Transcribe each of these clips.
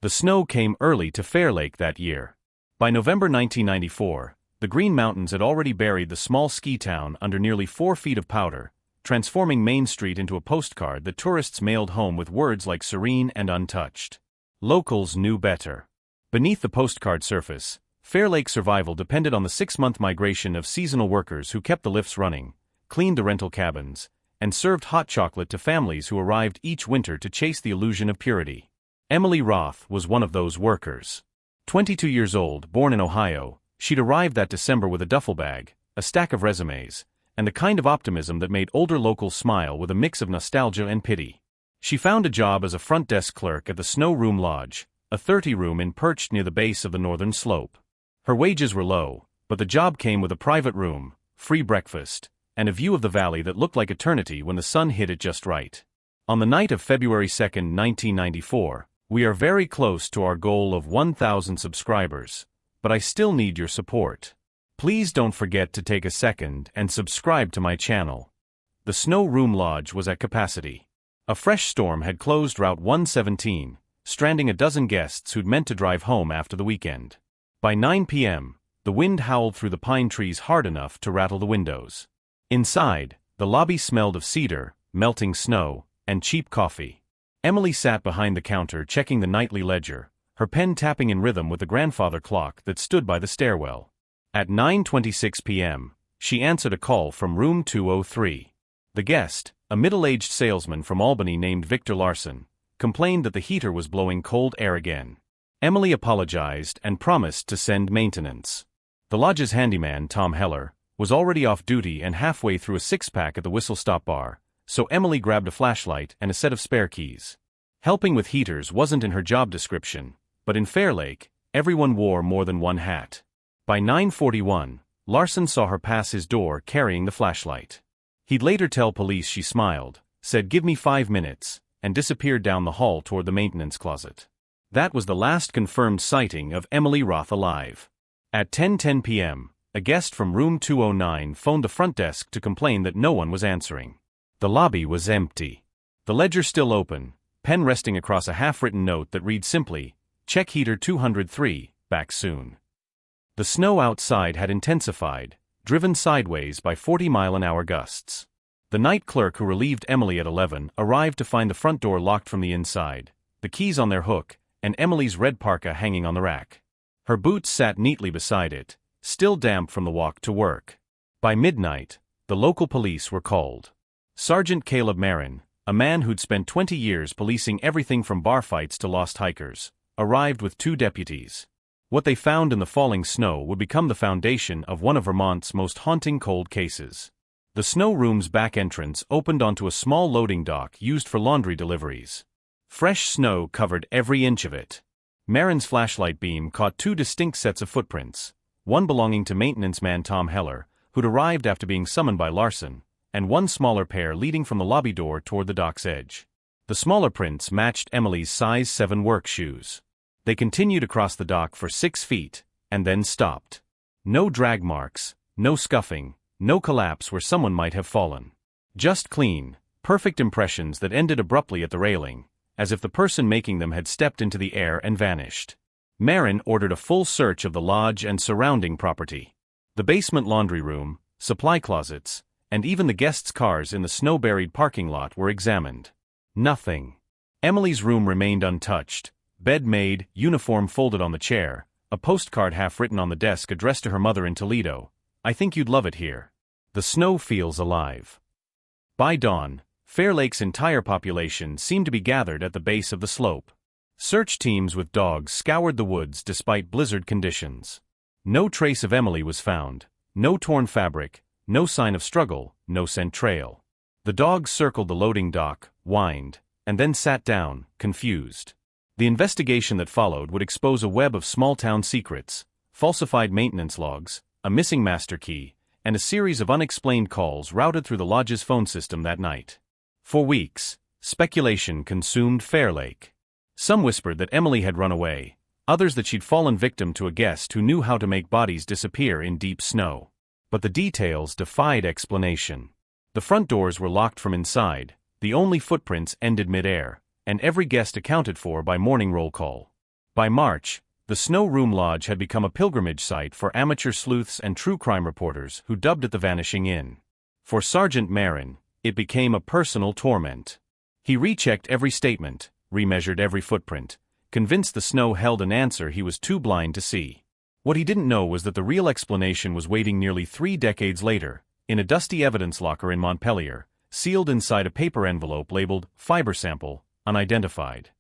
The snow came early to Fairlake that year. By November 1994, the Green Mountains had already buried the small ski town under nearly 4 feet of powder, transforming Main Street into a postcard that tourists mailed home with words like serene and untouched. Locals knew better. Beneath the postcard surface, Fairlake's survival depended on the 6-month migration of seasonal workers who kept the lifts running, cleaned the rental cabins, and served hot chocolate to families who arrived each winter to chase the illusion of purity. Emily Roth was one of those workers. 22 years old, born in Ohio, she'd arrived that December with a duffel bag, a stack of resumes, and the kind of optimism that made older locals smile with a mix of nostalgia and pity. She found a job as a front desk clerk at the Snow Room Lodge, a 30-room inn perched near the base of the northern slope. Her wages were low, but the job came with a private room, free breakfast, and a view of the valley that looked like eternity when the sun hit it just right. On the night of February 2, 1994, we are very close to our goal of 1,000 subscribers, but I still need your support. Please don't forget to take a second and subscribe to my channel. The Snow Room Lodge was at capacity. A fresh storm had closed Route 117, stranding a dozen guests who'd meant to drive home after the weekend. By 9 p.m., the wind howled through the pine trees hard enough to rattle the windows. Inside, the lobby smelled of cedar, melting snow, and cheap coffee. Emily sat behind the counter checking the nightly ledger, her pen tapping in rhythm with the grandfather clock that stood by the stairwell. At 9:26 p.m., she answered a call from room 203. The guest, a middle-aged salesman from Albany named Victor Larson, complained that the heater was blowing cold air again. Emily apologized and promised to send maintenance. The lodge's handyman, Tom Heller, was already off duty and halfway through a six-pack at the Whistle Stop Bar, so Emily grabbed a flashlight and a set of spare keys. Helping with heaters wasn't in her job description, but in Fairlake, everyone wore more than one hat. By 9:41, Larson saw her pass his door carrying the flashlight. He'd later tell police she smiled, said "Give me 5 minutes," and disappeared down the hall toward the maintenance closet. That was the last confirmed sighting of Emily Roth alive. At 10:10 p.m., a guest from room 209 phoned the front desk to complain that no one was answering. The lobby was empty. The ledger still open, pen resting across a half-written note that read simply, "Check heater 203, back soon." The snow outside had intensified, driven sideways by 40-mile-an-hour gusts. The night clerk who relieved Emily at 11 arrived to find the front door locked from the inside, the keys on their hook, and Emily's red parka hanging on the rack. Her boots sat neatly beside it, still damp from the walk to work. By midnight, the local police were called. Sergeant Caleb Marin, a man who'd spent 20 years policing everything from bar fights to lost hikers, arrived with 2 deputies. What they found in the falling snow would become the foundation of one of Vermont's most haunting cold cases. The snow room's back entrance opened onto a small loading dock used for laundry deliveries. Fresh snow covered every inch of it. Marin's flashlight beam caught 2 distinct sets of footprints, one belonging to maintenance man Tom Heller, who'd arrived after being summoned by Larson, and one smaller pair leading from the lobby door toward the dock's edge. The smaller prints matched Emily's size 7 work shoes. They continued across the dock for 6 feet, and then stopped. No drag marks, no scuffing, no collapse where someone might have fallen. Just clean, perfect impressions that ended abruptly at the railing, as if the person making them had stepped into the air and vanished. Marin ordered a full search of the lodge and surrounding property. The basement laundry room, supply closets, and even the guests' cars in the snow-buried parking lot were examined. Nothing. Emily's room remained untouched, bed made, uniform folded on the chair, a postcard half-written on the desk addressed to her mother in Toledo. "I think you'd love it here. The snow feels alive." By dawn, Fairlake's entire population seemed to be gathered at the base of the slope. Search teams with dogs scoured the woods despite blizzard conditions. No trace of Emily was found, no torn fabric, no sign of struggle, no scent trail. The dogs circled the loading dock, whined, and then sat down, confused. The investigation that followed would expose a web of small-town secrets, falsified maintenance logs, a missing master key, and a series of unexplained calls routed through the lodge's phone system that night. For weeks, speculation consumed Fairlake. Some whispered that Emily had run away, others that she'd fallen victim to a guest who knew how to make bodies disappear in deep snow. But the details defied explanation. The front doors were locked from inside, the only footprints ended midair, and every guest accounted for by morning roll call. By March, the Snow Room Lodge had become a pilgrimage site for amateur sleuths and true crime reporters who dubbed it the Vanishing Inn. For Sergeant Marin, it became a personal torment. He rechecked every statement, remeasured every footprint, convinced the snow held an answer he was too blind to see. What he didn't know was that the real explanation was waiting nearly 3 decades later, in a dusty evidence locker in Montpelier, sealed inside a paper envelope labeled "Fiber Sample, Unidentified."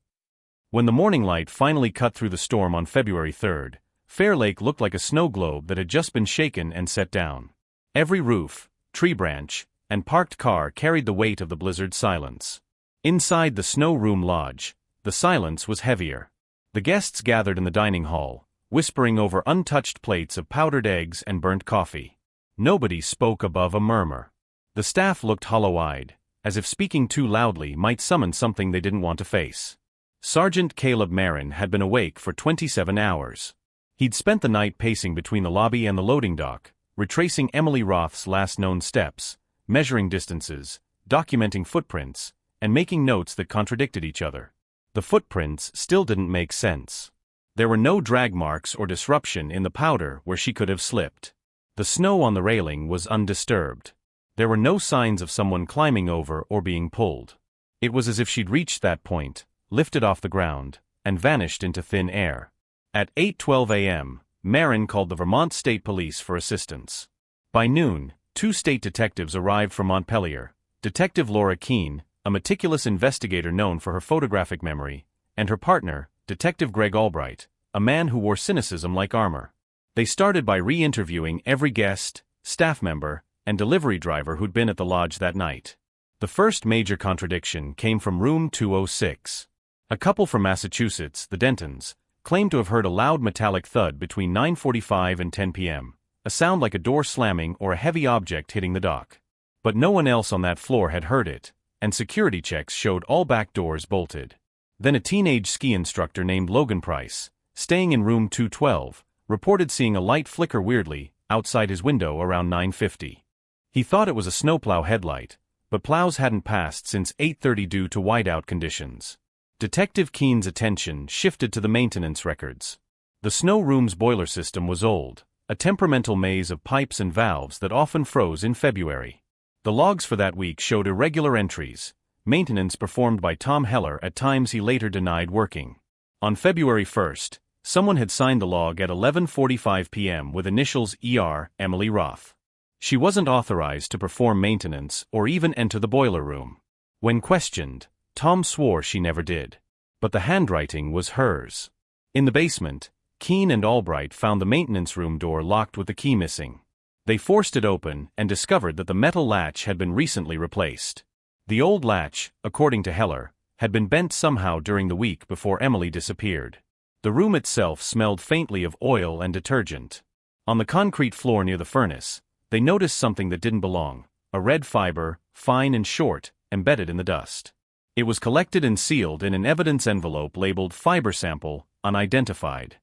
When the morning light finally cut through the storm on February 3rd, Fairlake looked like a snow globe that had just been shaken and set down. Every roof, tree branch, and parked car carried the weight of the blizzard's silence. Inside the Snow Room Lodge, the silence was heavier. The guests gathered in the dining hall, whispering over untouched plates of powdered eggs and burnt coffee. Nobody spoke above a murmur. The staff looked hollow-eyed, as if speaking too loudly might summon something they didn't want to face. Sergeant Caleb Marin had been awake for 27 hours. He'd spent the night pacing between the lobby and the loading dock, retracing Emily Roth's last known steps, measuring distances, documenting footprints, and making notes that contradicted each other. The footprints still didn't make sense. There were no drag marks or disruption in the powder where she could have slipped. The snow on the railing was undisturbed. There were no signs of someone climbing over or being pulled. It was as if she'd reached that point, lifted off the ground, and vanished into thin air. At 8:12 a.m., Marin called the Vermont State Police for assistance. By noon, 2 state detectives arrived from Montpelier, Detective Laura Keene, a meticulous investigator known for her photographic memory, and her partner, Detective Greg Albright, a man who wore cynicism like armor. They started by re-interviewing every guest, staff member, and delivery driver who'd been at the lodge that night. The first major contradiction came from room 206. A couple from Massachusetts, the Dentons, claimed to have heard a loud metallic thud between 9:45 and 10 p.m., a sound like a door slamming or a heavy object hitting the dock. But no one else on that floor had heard it, and security checks showed all back doors bolted. Then a teenage ski instructor named Logan Price, staying in room 212, reported seeing a light flicker weirdly outside his window around 9:50. He thought it was a snowplow headlight, but plows hadn't passed since 8:30 due to whiteout conditions. Detective Keene's attention shifted to the maintenance records. The Snow Room's boiler system was old, a temperamental maze of pipes and valves that often froze in February. The logs for that week showed irregular entries, maintenance performed by Tom Heller at times he later denied working. On February 1st, someone had signed the log at 11:45 p.m. with initials ER, Emily Roth. She wasn't authorized to perform maintenance or even enter the boiler room. When questioned, Tom swore she never did. But the handwriting was hers. In the basement, Keene and Albright found the maintenance room door locked with the key missing. They forced it open and discovered that the metal latch had been recently replaced. The old latch, according to Heller, had been bent somehow during the week before Emily disappeared. The room itself smelled faintly of oil and detergent. On the concrete floor near the furnace, they noticed something that didn't belong, a red fiber, fine and short, embedded in the dust. It was collected and sealed in an evidence envelope labeled "Fiber Sample, Unidentified."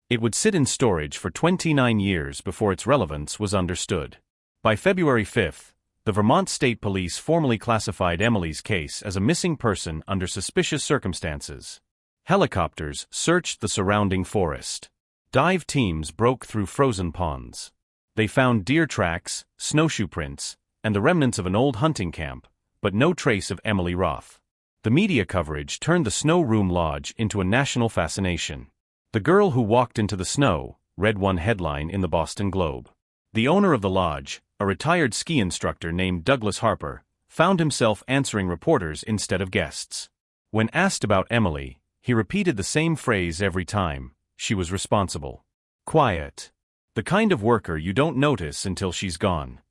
It would sit in storage for 29 years before its relevance was understood. By February 5th, the Vermont State Police formally classified Emily's case as a missing person under suspicious circumstances. Helicopters searched the surrounding forest. Dive teams broke through frozen ponds. They found deer tracks, snowshoe prints, and the remnants of an old hunting camp, but no trace of Emily Roth. The media coverage turned the Snow Room Lodge into a national fascination. "The girl who walked into the snow," read one headline in the Boston Globe. The owner of the lodge, a retired ski instructor named Douglas Harper, found himself answering reporters instead of guests. When asked about Emily, he repeated the same phrase every time: she was responsible. Quiet. The kind of worker you don't notice until she's gone.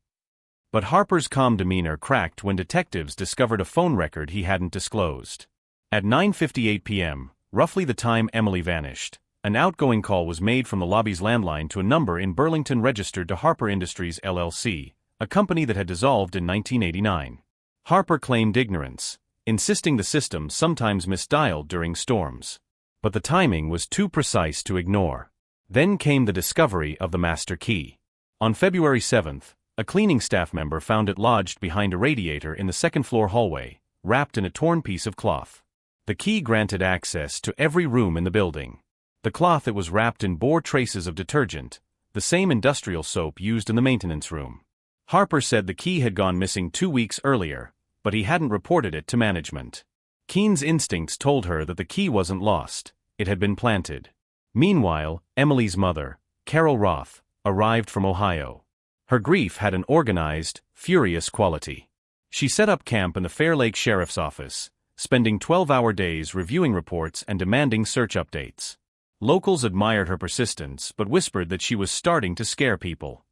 But Harper's calm demeanor cracked when detectives discovered a phone record he hadn't disclosed. At 9:58 p.m., roughly the time Emily vanished, an outgoing call was made from the lobby's landline to a number in Burlington registered to Harper Industries LLC, a company that had dissolved in 1989. Harper claimed ignorance, insisting the system sometimes misdialed during storms. But the timing was too precise to ignore. Then came the discovery of the master key. On February 7th, a cleaning staff member found it lodged behind a radiator in the second-floor hallway, wrapped in a torn piece of cloth. The key granted access to every room in the building. The cloth it was wrapped in bore traces of detergent, the same industrial soap used in the maintenance room. Harper said the key had gone missing 2 weeks earlier, but he hadn't reported it to management. Keene's instincts told her that the key wasn't lost, it had been planted. Meanwhile, Emily's mother, Carol Roth, arrived from Ohio. Her grief had an organized, furious quality. She set up camp in the Fairlake Sheriff's Office, spending 12-hour days reviewing reports and demanding search updates. Locals admired her persistence but whispered that she was starting to scare people.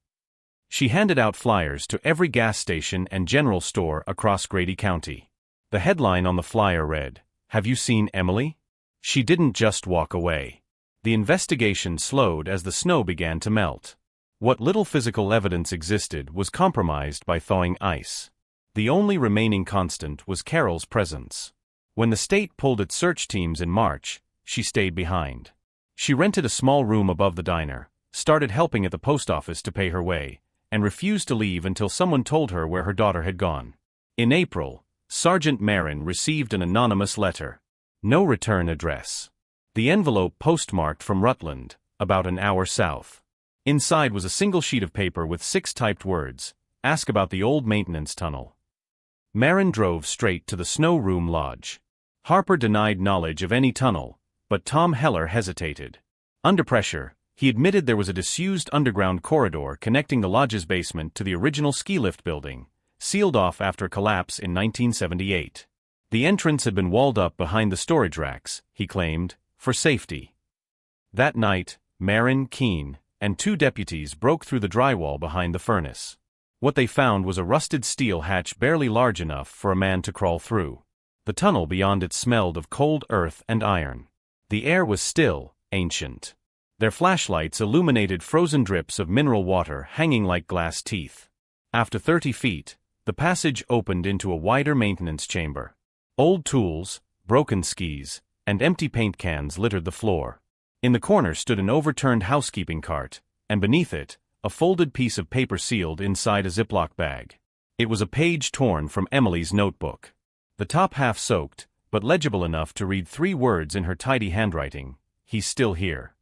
She handed out flyers to every gas station and general store across Grady County. The headline on the flyer read, "Have you seen Emily?" She didn't just walk away. The investigation slowed as the snow began to melt. What little physical evidence existed was compromised by thawing ice. The only remaining constant was Carol's presence. When the state pulled its search teams in March, she stayed behind. She rented a small room above the diner, started helping at the post office to pay her way, and refused to leave until someone told her where her daughter had gone. In April, Sergeant Marin received an anonymous letter. No return address. The envelope postmarked from Rutland, about an hour south. Inside was a single sheet of paper with 6 typed words, "Ask about the old maintenance tunnel." Marin drove straight to the Snow Room Lodge. Harper denied knowledge of any tunnel, but Tom Heller hesitated. Under pressure, he admitted there was a disused underground corridor connecting the lodge's basement to the original ski lift building, sealed off after collapse in 1978. The entrance had been walled up behind the storage racks, he claimed, for safety. That night, Marin, Keene, and 2 deputies broke through the drywall behind the furnace. What they found was a rusted steel hatch barely large enough for a man to crawl through. The tunnel beyond it smelled of cold earth and iron. The air was still, ancient. Their flashlights illuminated frozen drips of mineral water hanging like glass teeth. After 30 feet, the passage opened into a wider maintenance chamber. Old tools, broken skis, and empty paint cans littered the floor. In the corner stood an overturned housekeeping cart, and beneath it, a folded piece of paper sealed inside a Ziploc bag. It was a page torn from Emily's notebook. The top half soaked, but legible enough to read 3 words in her tidy handwriting: "He's still here."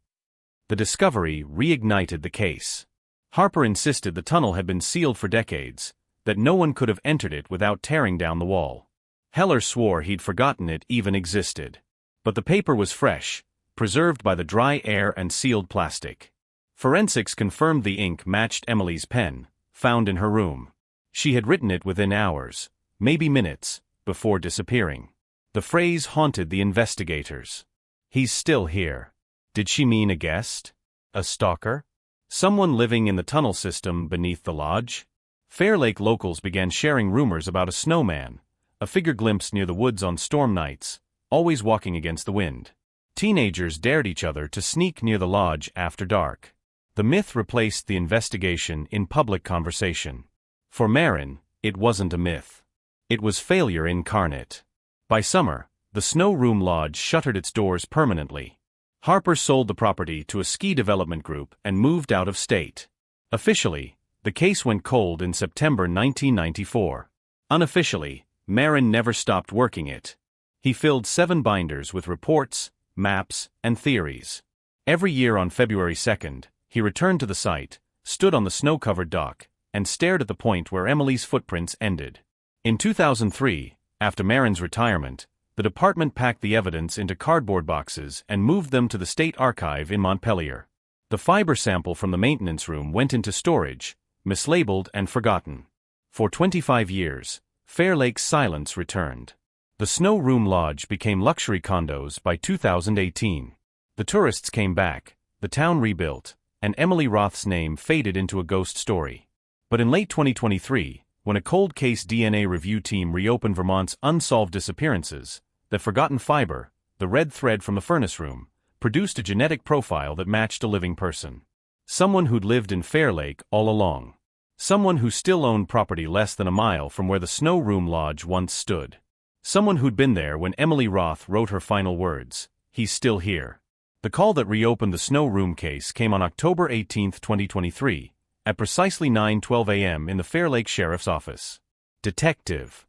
The discovery reignited the case. Harper insisted the tunnel had been sealed for decades, that no one could have entered it without tearing down the wall. Heller swore he'd forgotten it even existed. But the paper was fresh, preserved by the dry air and sealed plastic. Forensics confirmed the ink matched Emily's pen, found in her room. She had written it within hours, maybe minutes, before disappearing. The phrase haunted the investigators. "He's still here." Did she mean a guest? A stalker? Someone living in the tunnel system beneath the lodge? Fairlake locals began sharing rumors about a snowman, a figure glimpsed near the woods on storm nights, always walking against the wind. Teenagers dared each other to sneak near the lodge after dark. The myth replaced the investigation in public conversation. For Marin, it wasn't a myth. It was failure incarnate. By summer, the Snow Room Lodge shuttered its doors permanently. Harper sold the property to a ski development group and moved out of state. Officially, the case went cold in September 1994. Unofficially, Marin never stopped working it. He filled 7 binders with reports, maps, and theories. Every year on February 2nd, he returned to the site, stood on the snow-covered dock, and stared at the point where Emily's footprints ended. In 2003, after Marin's retirement, the department packed the evidence into cardboard boxes and moved them to the State Archive in Montpelier. The fiber sample from the maintenance room went into storage, mislabeled and forgotten. For 25 years, Fairlake's silence returned. The Snow Room Lodge became luxury condos by 2018. The tourists came back, the town rebuilt, and Emily Roth's name faded into a ghost story. But in late 2023, when a cold case DNA review team reopened Vermont's unsolved disappearances, the forgotten fiber, the red thread from the furnace room, produced a genetic profile that matched a living person. Someone who'd lived in Fairlake all along. Someone who still owned property less than a mile from where the Snow Room Lodge once stood. Someone who'd been there when Emily Roth wrote her final words: "He's still here." The call that reopened the Snow Room case came on October 18, 2023, at precisely 9:12 a.m. in the Fairlake Sheriff's Office. Detective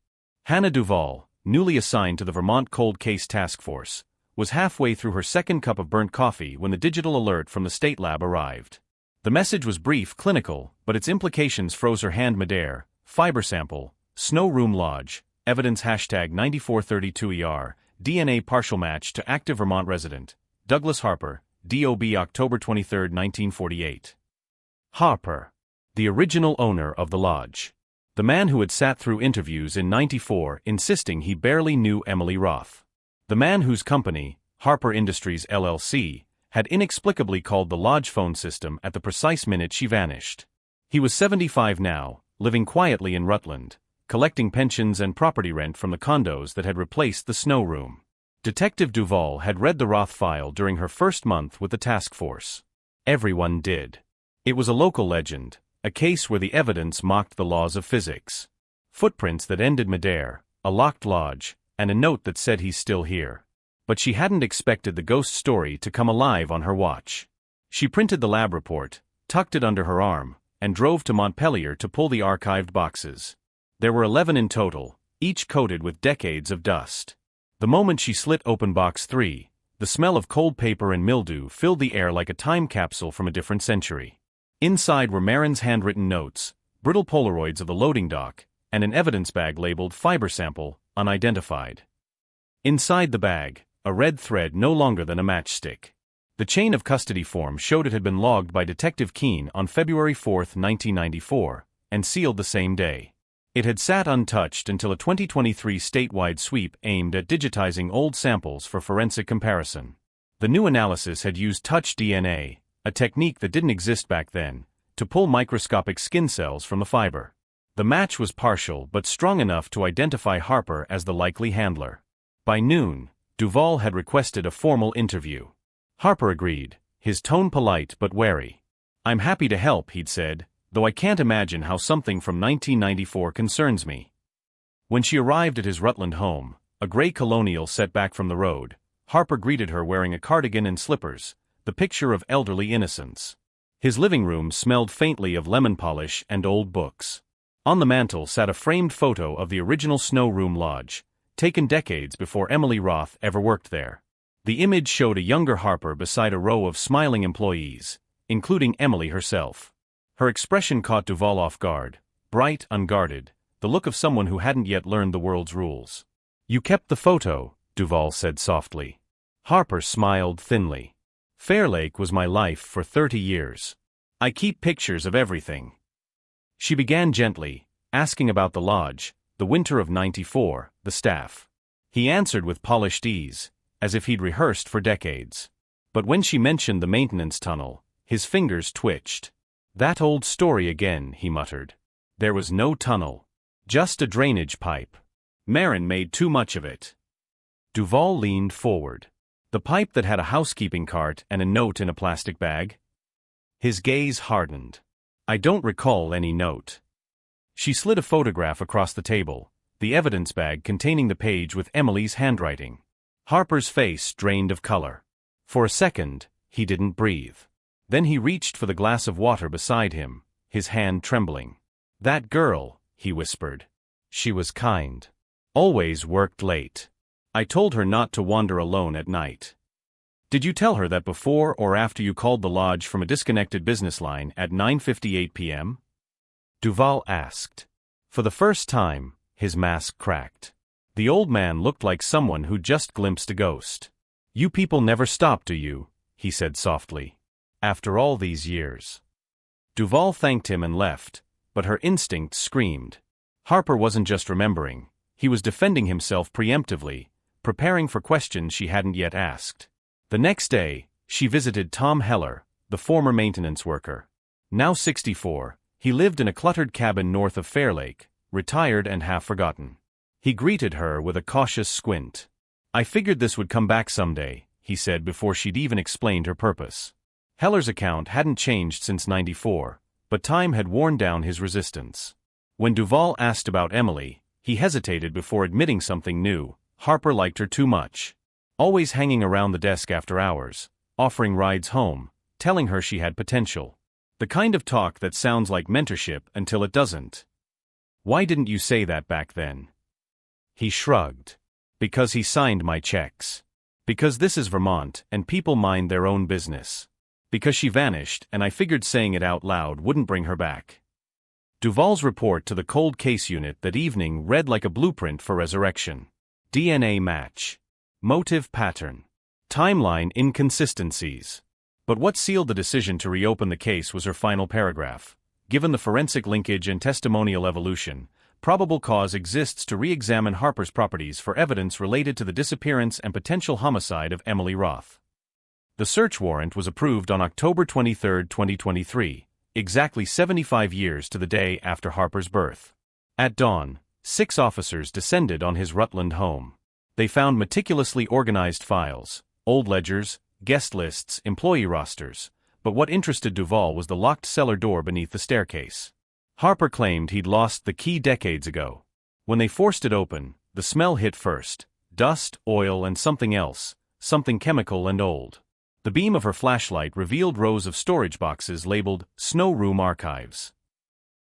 Hannah Duvall, newly assigned to the Vermont Cold Case Task Force, was halfway through her second cup of burnt coffee when the digital alert from the state lab arrived. The message was brief, clinical, but its implications froze her hand. Midair, fiber sample, snow room lodge, evidence #9432ER, DNA partial match to active Vermont resident, Douglas Harper, DOB October 23, 1948. Harper. The original owner of the lodge. The man who had sat through interviews in '94 insisting he barely knew Emily Roth. The man whose company, Harper Industries LLC, had inexplicably called the lodge phone system at the precise minute she vanished. He was 75 now, living quietly in Rutland, collecting pensions and property rent from the condos that had replaced the snow room. Detective Duvall had read the Roth file during her first month with the task force. Everyone did. It was a local legend, a case where the evidence mocked the laws of physics. Footprints that ended midair, a locked lodge, and a note that said he's still here. But she hadn't expected the ghost story to come alive on her watch. She printed the lab report, tucked it under her arm, and drove to Montpelier to pull the archived boxes. There were 11 in total, each coated with decades of dust. The moment she slit open box 3, the smell of cold paper and mildew filled the air like a time capsule from a different century. Inside were Marin's handwritten notes, brittle Polaroids of the loading dock, and an evidence bag labeled fiber sample, unidentified. Inside the bag, a red thread no longer than a matchstick. The chain of custody form showed it had been logged by Detective Keene on February 4, 1994, and sealed the same day. It had sat untouched until a 2023 statewide sweep aimed at digitizing old samples for forensic comparison. The new analysis had used touch DNA, a technique that didn't exist back then, to pull microscopic skin cells from the fiber. The match was partial but strong enough to identify Harper as the likely handler. By noon, Duvall had requested a formal interview. Harper agreed, his tone polite but wary. "I'm happy to help," he'd said, "though I can't imagine how something from 1994 concerns me." When she arrived at his Rutland home, a gray colonial set back from the road, Harper greeted her wearing a cardigan and slippers, the picture of elderly innocence. His living room smelled faintly of lemon polish and old books. On the mantel sat a framed photo of the original snow room lodge, taken decades before Emily Roth ever worked there. The image showed a younger Harper beside a row of smiling employees, including Emily herself. Her expression caught Duvall off guard, bright, unguarded, the look of someone who hadn't yet learned the world's rules. "You kept the photo," Duvall said softly. Harper smiled thinly. "Fairlake was my life for 30 years. I keep pictures of everything." She began gently, asking about the lodge, the winter of '94, the staff. He answered with polished ease, as if he'd rehearsed for decades. But when she mentioned the maintenance tunnel, his fingers twitched. "That old story again," he muttered. "There was no tunnel. Just a drainage pipe. Marin made too much of it." Duvall leaned forward. "The pipe that had a housekeeping cart and a note in a plastic bag?" His gaze hardened. "I don't recall any note." She slid a photograph across the table, the evidence bag containing the page with Emily's handwriting. Harper's face drained of color. For a second, he didn't breathe. Then he reached for the glass of water beside him, his hand trembling. "That girl," he whispered. "She was kind. Always worked late. I told her not to wander alone at night." "Did you tell her that before or after you called the lodge from a disconnected business line at 9:58 p.m.? Duvall asked. For the first time, his mask cracked. The old man looked like someone who'd just glimpsed a ghost. "You people never stop, do you?" he said softly. "After all these years." Duvall thanked him and left, but her instinct screamed. Harper wasn't just remembering, he was defending himself preemptively, preparing for questions she hadn't yet asked. The next day, she visited Tom Heller, the former maintenance worker. Now 64, he lived in a cluttered cabin north of Fairlake, retired and half forgotten. He greeted her with a cautious squint. "I figured this would come back someday," he said before she'd even explained her purpose. Heller's account hadn't changed since '94, but time had worn down his resistance. When Duvall asked about Emily, he hesitated before admitting something new. Harper liked her too much. Always hanging around the desk after hours, offering rides home, telling her she had potential. The kind of talk that sounds like mentorship until it doesn't. "Why didn't you say that back then?" He shrugged. "Because he signed my checks." Because this is Vermont, and people mind their own business. Because she vanished, and I figured saying it out loud wouldn't bring her back. Duvall's report to the cold case unit that evening read like a blueprint for resurrection. DNA match. Motive pattern. Timeline inconsistencies. But what sealed the decision to reopen the case was her final paragraph. Given the forensic linkage and testimonial evolution, probable cause exists to re-examine Harper's properties for evidence related to the disappearance and potential homicide of Emily Roth. The search warrant was approved on October 23, 2023, exactly 75 years to the day after Harper's birth. At dawn, 6 officers descended on his Rutland home. They found meticulously organized files, old ledgers, guest lists, employee rosters, but what interested Duvall was the locked cellar door beneath the staircase. Harper claimed he'd lost the key decades ago. When they forced it open, the smell hit first: dust, oil, and something else, something chemical and old. The beam of her flashlight revealed rows of storage boxes labeled "Snow Room Archives."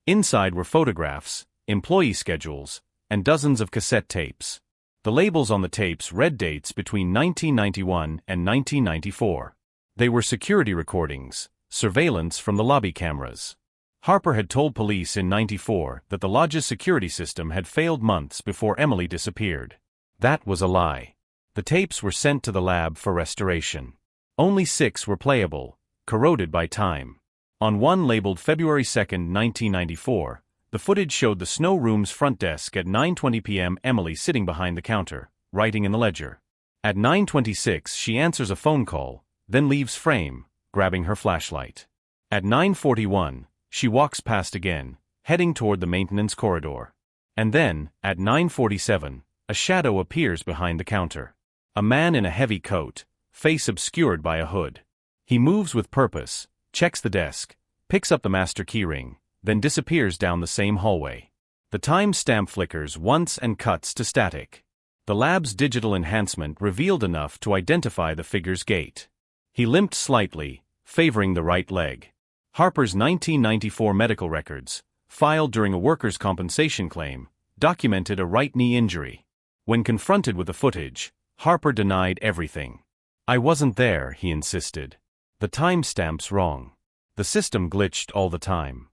Inside were photographs, employee schedules, and dozens of cassette tapes. The labels on the tapes read dates between 1991 and 1994. They were security recordings, surveillance from the lobby cameras. Harper had told police in '94 that the lodge's security system had failed months before Emily disappeared. That was a lie. The tapes were sent to the lab for restoration. Only 6 were playable, corroded by time. On one labeled February 2, 1994, the footage showed the Snow Room's front desk at 9:20 p.m. Emily sitting behind the counter, writing in the ledger. At 9:26 she answers a phone call, then leaves frame, grabbing her flashlight. At 9:41, she walks past again, heading toward the maintenance corridor. And then, at 9:47, a shadow appears behind the counter. A man in a heavy coat, face obscured by a hood. He moves with purpose, checks the desk, picks up the master keyring, then disappears down the same hallway. The time stamp flickers once and cuts to static. The lab's digital enhancement revealed enough to identify the figure's gait. He limped slightly, favoring the right leg. Harper's 1994 medical records, filed during a workers' compensation claim, documented a right knee injury. When confronted with the footage, Harper denied everything. "I wasn't there," he insisted. "The timestamp's wrong. The system glitched all the time."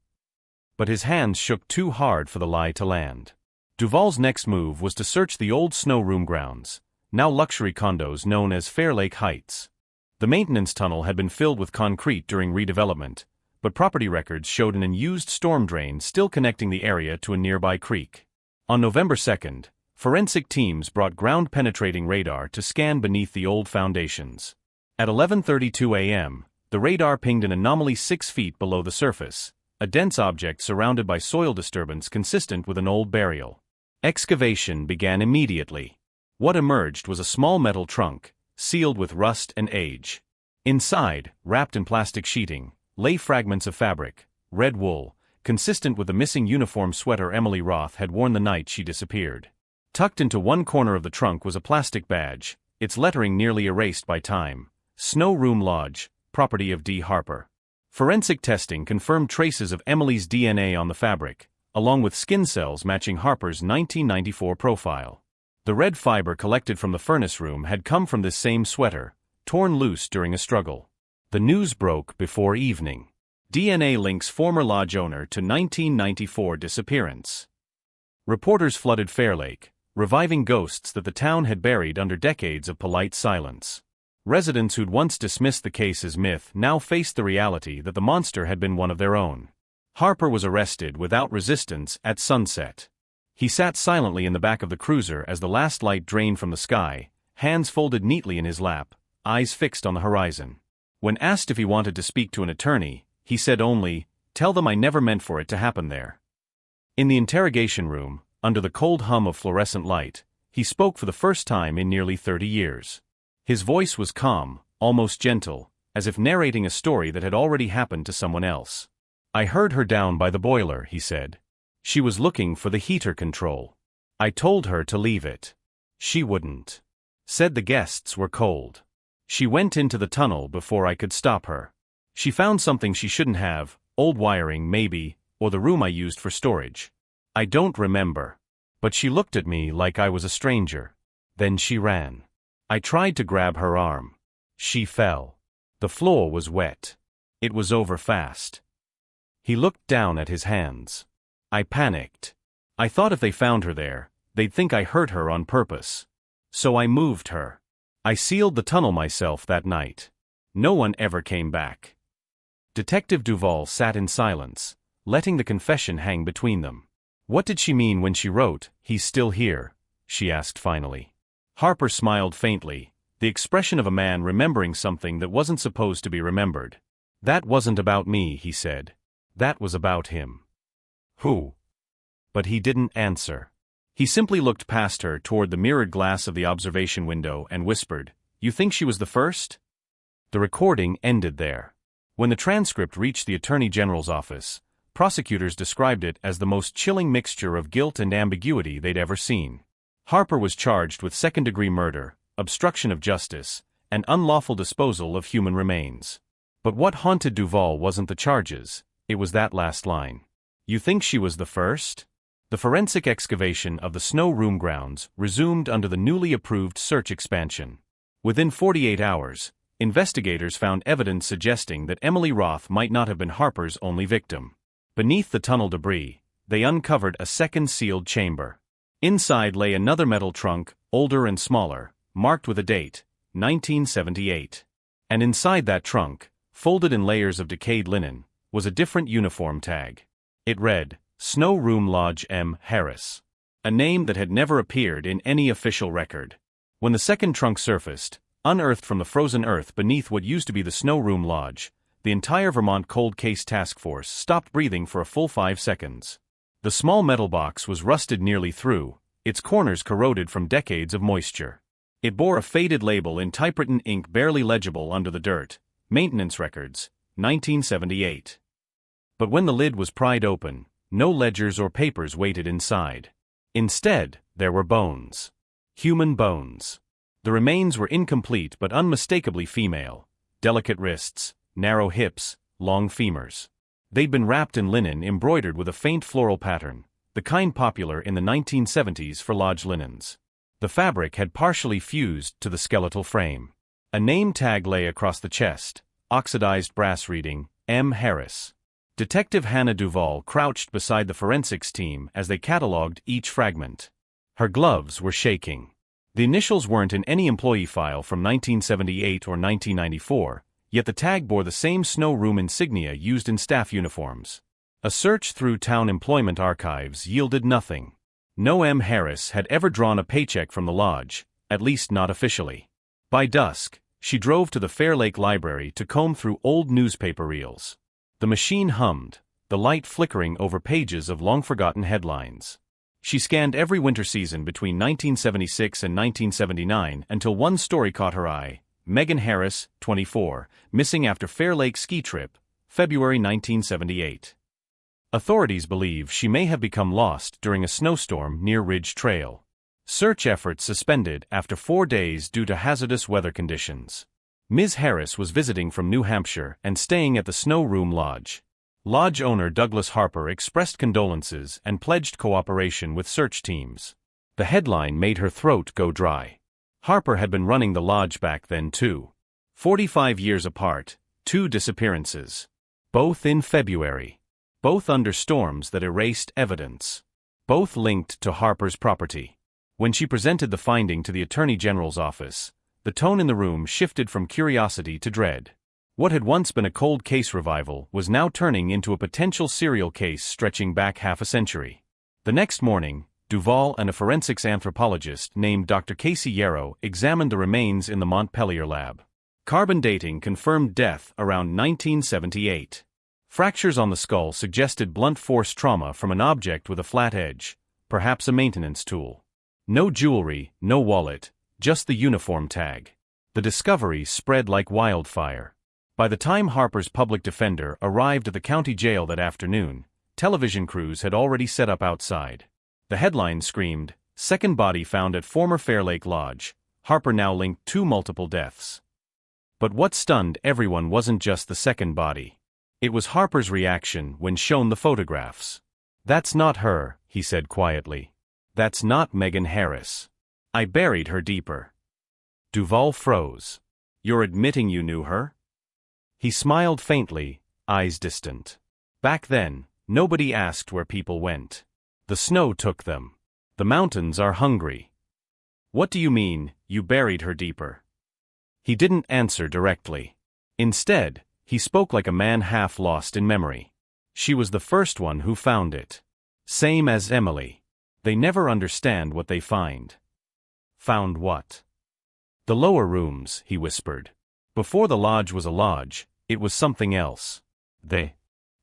But his hands shook too hard for the lie to land. Duvall's next move was to search the old Snow Room grounds, now luxury condos known as Fairlake Heights. The maintenance tunnel had been filled with concrete during redevelopment, but property records showed an unused storm drain still connecting the area to a nearby creek. On November 2nd, forensic teams brought ground-penetrating radar to scan beneath the old foundations. At 11:32 a.m., the radar pinged an anomaly 6 feet below the surface, a dense object surrounded by soil disturbance consistent with an old burial. Excavation began immediately. What emerged was a small metal trunk, sealed with rust and age. Inside, wrapped in plastic sheeting, lay fragments of fabric, red wool, consistent with the missing uniform sweater Emily Roth had worn the night she disappeared. Tucked into one corner of the trunk was a plastic badge, its lettering nearly erased by time: Snow Room Lodge, property of D. Harper. Forensic testing confirmed traces of Emily's DNA on the fabric, along with skin cells matching Harper's 1994 profile. The red fiber collected from the furnace room had come from this same sweater, torn loose during a struggle. The news broke before evening. DNA links former lodge owner to 1994 disappearance. Reporters flooded Fairlake, reviving ghosts that the town had buried under decades of polite silence. Residents who'd once dismissed the case as myth now faced the reality that the monster had been one of their own. Harper was arrested without resistance at sunset. He sat silently in the back of the cruiser as the last light drained from the sky, hands folded neatly in his lap, eyes fixed on the horizon. When asked if he wanted to speak to an attorney, he said only, "Tell them I never meant for it to happen there." In the interrogation room, under the cold hum of fluorescent light, he spoke for the first time in nearly 30 years. His voice was calm, almost gentle, as if narrating a story that had already happened to someone else. "I heard her down by the boiler," he said. "She was looking for the heater control. I told her to leave it. She wouldn't. Said the guests were cold. She went into the tunnel before I could stop her. She found something she shouldn't have, old wiring maybe, or the room I used for storage. I don't remember. But she looked at me like I was a stranger. Then she ran." I tried to grab her arm. She fell. The floor was wet. It was over fast. He looked down at his hands. I panicked. I thought if they found her there, they'd think I hurt her on purpose. So I moved her. I sealed the tunnel myself that night. No one ever came back. Detective Duvall sat in silence, letting the confession hang between them. What did she mean when she wrote, "He's still here"? She asked finally. Harper smiled faintly, the expression of a man remembering something that wasn't supposed to be remembered. That wasn't about me, he said. That was about him. Who? But he didn't answer. He simply looked past her toward the mirrored glass of the observation window and whispered, "You think she was the first?" The recording ended there. When the transcript reached the Attorney General's office, prosecutors described it as the most chilling mixture of guilt and ambiguity they'd ever seen. Harper was charged with second-degree murder, obstruction of justice, and unlawful disposal of human remains. But what haunted Duvall wasn't the charges, it was that last line. "You think she was the first?" The forensic excavation of the Snow Room grounds resumed under the newly approved search expansion. Within 48 hours, investigators found evidence suggesting that Emily Roth might not have been Harper's only victim. Beneath the tunnel debris, they uncovered a second sealed chamber. Inside lay another metal trunk, older and smaller, marked with a date, 1978. And inside that trunk, folded in layers of decayed linen, was a different uniform tag. It read, Snow Room Lodge M. Harris. A name that had never appeared in any official record. When the second trunk surfaced, unearthed from the frozen earth beneath what used to be the Snow Room Lodge, the entire Vermont Cold Case Task Force stopped breathing for a full 5 seconds. The small metal box was rusted nearly through, its corners corroded from decades of moisture. It bore a faded label in typewritten ink barely legible under the dirt, Maintenance Records, 1978. But when the lid was pried open, no ledgers or papers waited inside. Instead, there were bones. Human bones. The remains were incomplete but unmistakably female. Delicate wrists, narrow hips, long femurs. They'd been wrapped in linen embroidered with a faint floral pattern, the kind popular in the 1970s for lodge linens. The fabric had partially fused to the skeletal frame. A name tag lay across the chest, oxidized brass reading, M. Harris. Detective Hannah Duvall crouched beside the forensics team as they catalogued each fragment. Her gloves were shaking. The initials weren't in any employee file from 1978 or 1994, yet the tag bore the same Snow Room insignia used in staff uniforms. A search through town employment archives yielded nothing. No M. Harris had ever drawn a paycheck from the lodge, at least not officially. By dusk, she drove to the Fairlake library to comb through old newspaper reels. The machine hummed, the light flickering over pages of long-forgotten headlines. She scanned every winter season between 1976 and 1979 until one story caught her eye. Megan Harris, 24, missing after Fairlake ski trip, February 1978. Authorities believe she may have become lost during a snowstorm near Ridge Trail. Search efforts suspended after 4 days due to hazardous weather conditions. Ms. Harris was visiting from New Hampshire and staying at the Snow Room Lodge. Lodge owner Douglas Harper expressed condolences and pledged cooperation with search teams. The headline made her throat go dry. Harper had been running the lodge back then too. 45 years apart, 2 disappearances. Both in February. Both under storms that erased evidence. Both linked to Harper's property. When she presented the finding to the Attorney General's office, the tone in the room shifted from curiosity to dread. What had once been a cold case revival was now turning into a potential serial case stretching back half a century. The next morning, Duvall and a forensics anthropologist named Dr. Casey Yarrow examined the remains in the Montpelier lab. Carbon dating confirmed death around 1978. Fractures on the skull suggested blunt force trauma from an object with a flat edge, perhaps a maintenance tool. No jewelry, no wallet, just the uniform tag. The discovery spread like wildfire. By the time Harper's public defender arrived at the county jail that afternoon, television crews had already set up outside. The headline screamed, "Second body found at former Fairlake Lodge, Harper now linked 2 multiple deaths." But what stunned everyone wasn't just the second body. It was Harper's reaction when shown the photographs. "That's not her," he said quietly. "That's not Megan Harris. I buried her deeper." Duvall froze. "You're admitting you knew her?" He smiled faintly, eyes distant. "Back then, nobody asked where people went. The snow took them. The mountains are hungry." "What do you mean, you buried her deeper?" He didn't answer directly. Instead, he spoke like a man half lost in memory. "She was the first one who found it. Same as Emily. They never understand what they find." "Found what?" "The lower rooms," he whispered. "Before the lodge was a lodge, it was something else. The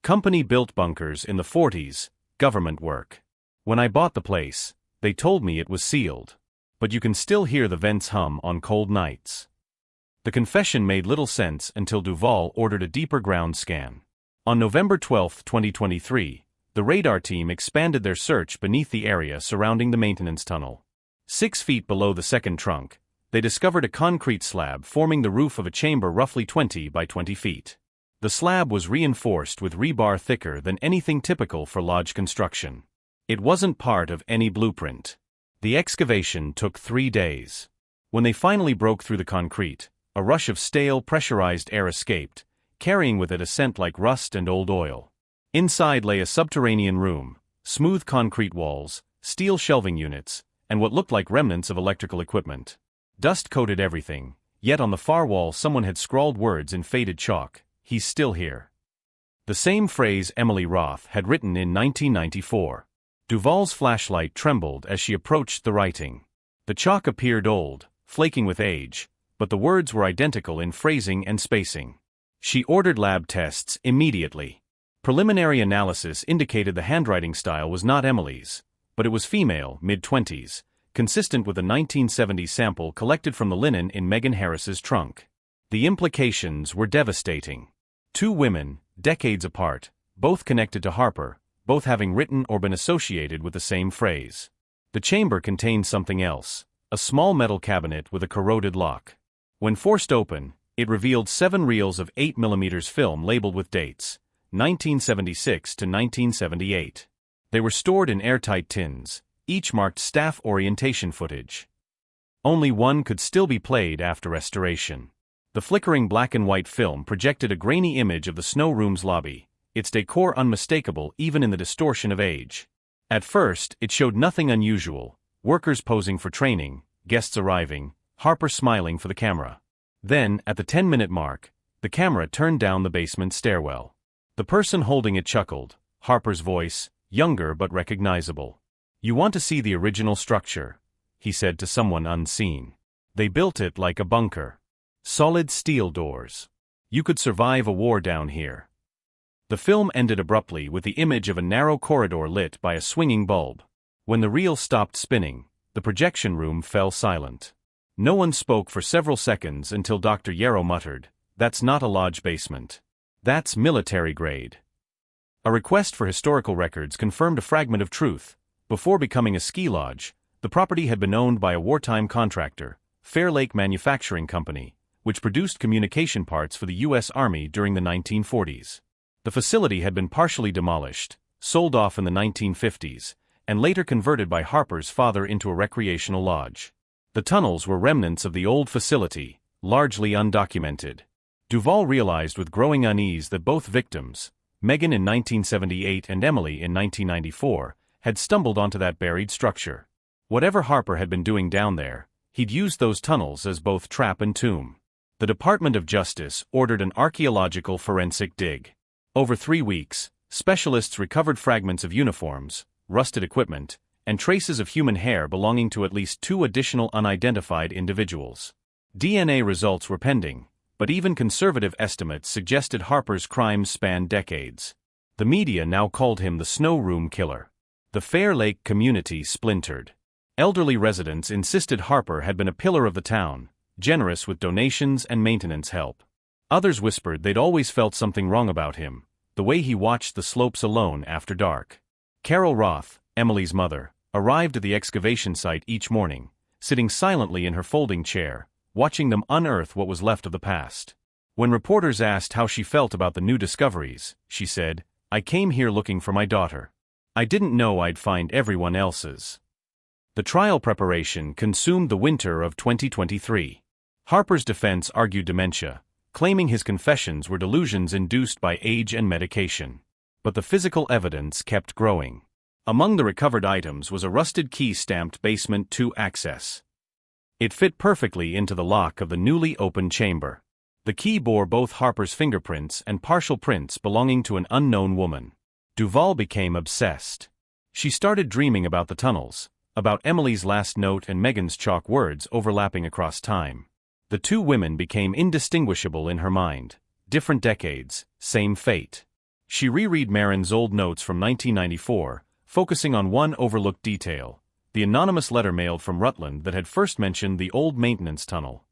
company built bunkers in the 40s, government work. When I bought the place, they told me it was sealed. But you can still hear the vents hum on cold nights." The confession made little sense until Duvall ordered a deeper ground scan. On November 12, 2023, the radar team expanded their search beneath the area surrounding the maintenance tunnel. 6 feet below the second trunk, they discovered a concrete slab forming the roof of a chamber roughly 20 by 20 feet. The slab was reinforced with rebar thicker than anything typical for lodge construction. It wasn't part of any blueprint. The excavation took 3 days. When they finally broke through the concrete, a rush of stale, pressurized air escaped, carrying with it a scent like rust and old oil. Inside lay a subterranean room, smooth concrete walls, steel shelving units, and what looked like remnants of electrical equipment. Dust coated everything, yet on the far wall someone had scrawled words in faded chalk: "He's still here." The same phrase Emily Roth had written in 1994. Duvall's flashlight trembled as she approached the writing. The chalk appeared old, flaking with age, but the words were identical in phrasing and spacing. She ordered lab tests immediately. Preliminary analysis indicated the handwriting style was not Emily's, but it was female, mid-20s, consistent with a 1970 sample collected from the linen in Megan Harris's trunk. The implications were devastating. 2 women, decades apart, both connected to Harper, both having written or been associated with the same phrase. The chamber contained something else, a small metal cabinet with a corroded lock. When forced open, it revealed 7 reels of 8mm film labeled with dates, 1976 to 1978. They were stored in airtight tins, each marked staff orientation footage. Only one could still be played after restoration. The flickering black and white film projected a grainy image of the snow room's lobby, its decor unmistakable even in the distortion of age. At first, it showed nothing unusual: workers posing for training, guests arriving, Harper smiling for the camera. Then, at the 10-minute mark, the camera turned down the basement stairwell. The person holding it chuckled, Harper's voice, younger but recognizable. "You want to see the original structure," he said to someone unseen. "They built it like a bunker. Solid steel doors. You could survive a war down here." The film ended abruptly with the image of a narrow corridor lit by a swinging bulb. When the reel stopped spinning, the projection room fell silent. No one spoke for several seconds until Dr. Yarrow muttered, "That's not a lodge basement. That's military grade." A request for historical records confirmed a fragment of truth. Before becoming a ski lodge, the property had been owned by a wartime contractor, Fairlake Manufacturing Company, which produced communication parts for the U.S. Army during the 1940s. The facility had been partially demolished, sold off in the 1950s, and later converted by Harper's father into a recreational lodge. The tunnels were remnants of the old facility, largely undocumented. Duvall realized with growing unease that both victims, Megan in 1978 and Emily in 1994, had stumbled onto that buried structure. Whatever Harper had been doing down there, he'd used those tunnels as both trap and tomb. The Department of Justice ordered an archaeological forensic dig. Over 3 weeks, specialists recovered fragments of uniforms, rusted equipment, and traces of human hair belonging to at least 2 additional unidentified individuals. DNA results were pending, but even conservative estimates suggested Harper's crimes spanned decades. The media now called him the Snow Room Killer. The Fairlake community splintered. Elderly residents insisted Harper had been a pillar of the town, generous with donations and maintenance help. Others whispered they'd always felt something wrong about him, the way he watched the slopes alone after dark. Carol Roth, Emily's mother, arrived at the excavation site each morning, sitting silently in her folding chair, watching them unearth what was left of the past. When reporters asked how she felt about the new discoveries, she said, "I came here looking for my daughter. I didn't know I'd find everyone else's." The trial preparation consumed the winter of 2023. Harper's defense argued dementia, claiming his confessions were delusions induced by age and medication. But the physical evidence kept growing. Among the recovered items was a rusted key stamped Basement 2 access. It fit perfectly into the lock of the newly opened chamber. The key bore both Harper's fingerprints and partial prints belonging to an unknown woman. Duvall became obsessed. She started dreaming about the tunnels, about Emily's last note and Megan's chalk words overlapping across time. The two women became indistinguishable in her mind. Different decades, same fate. She reread Marin's old notes from 1994, focusing on one overlooked detail, the anonymous letter mailed from Rutland that had first mentioned the old maintenance tunnel.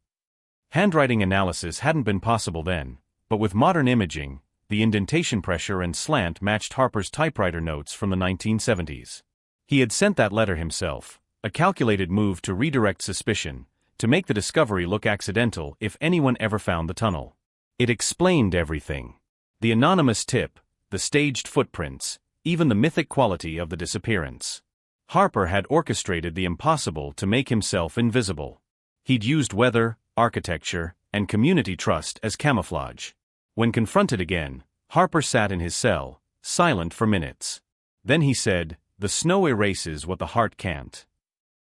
Handwriting analysis hadn't been possible then, but with modern imaging, the indentation pressure and slant matched Harper's typewriter notes from the 1970s. He had sent that letter himself, a calculated move to redirect suspicion, to make the discovery look accidental if anyone ever found the tunnel. It explained everything. The anonymous tip, the staged footprints, even the mythic quality of the disappearance. Harper had orchestrated the impossible to make himself invisible. He'd used weather, architecture, and community trust as camouflage. When confronted again, Harper sat in his cell, silent for minutes. Then he said, "The snow erases what the heart can't."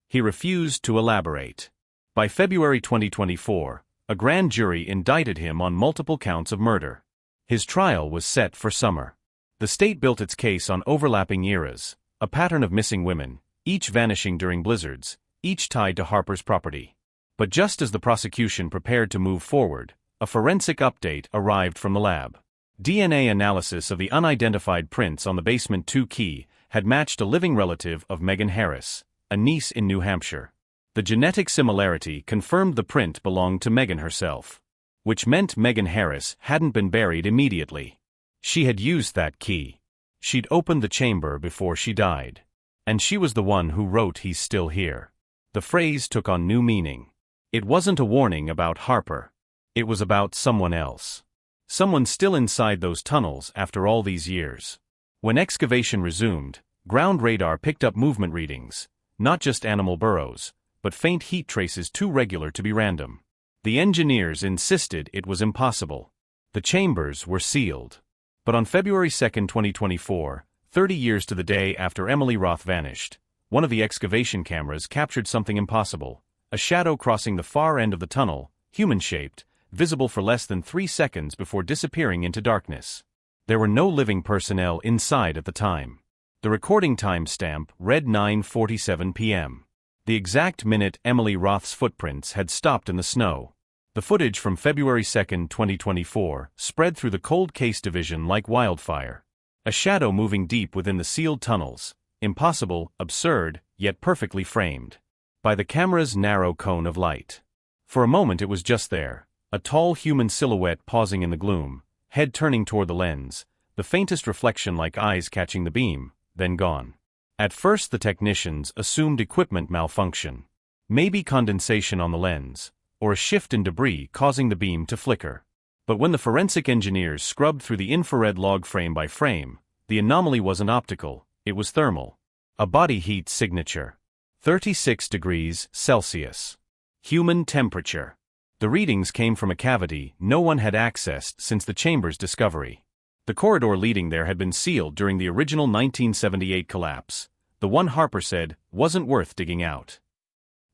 He refused to elaborate. By February 2024, a grand jury indicted him on multiple counts of murder. His trial was set for summer. The state built its case on overlapping eras, a pattern of missing women, each vanishing during blizzards, each tied to Harper's property. But just as the prosecution prepared to move forward, a forensic update arrived from the lab. DNA analysis of the unidentified prints on the Basement 2 key had matched a living relative of Megan Harris, a niece in New Hampshire. The genetic similarity confirmed the print belonged to Megan herself, which meant Megan Harris hadn't been buried immediately. She had used that key. She'd opened the chamber before she died. And she was the one who wrote "He's still here." The phrase took on new meaning. It wasn't a warning about Harper. It was about someone else. Someone still inside those tunnels after all these years. When excavation resumed, ground radar picked up movement readings, not just animal burrows, but faint heat traces too regular to be random. The engineers insisted it was impossible. The chambers were sealed. But on February 2, 2024, 30 years to the day after Emily Roth vanished, one of the excavation cameras captured something impossible, a shadow crossing the far end of the tunnel, human-shaped, visible for less than 3 seconds before disappearing into darkness. There were no living personnel inside at the time. The recording timestamp read 9:47 p.m. The exact minute Emily Roth's footprints had stopped in the snow. The footage from February 2, 2024, spread through the cold case division like wildfire. A shadow moving deep within the sealed tunnels, impossible, absurd, yet perfectly framed by the camera's narrow cone of light. For a moment it was just there, a tall human silhouette pausing in the gloom, head turning toward the lens, the faintest reflection like eyes catching the beam, then gone. At first the technicians assumed equipment malfunction. Maybe condensation on the lens, or a shift in debris causing the beam to flicker. But when the forensic engineers scrubbed through the infrared log frame by frame, the anomaly wasn't optical, it was thermal. A body heat signature. 36 degrees Celsius. Human temperature. The readings came from a cavity no one had accessed since the chamber's discovery. The corridor leading there had been sealed during the original 1978 collapse, the one Harper said wasn't worth digging out.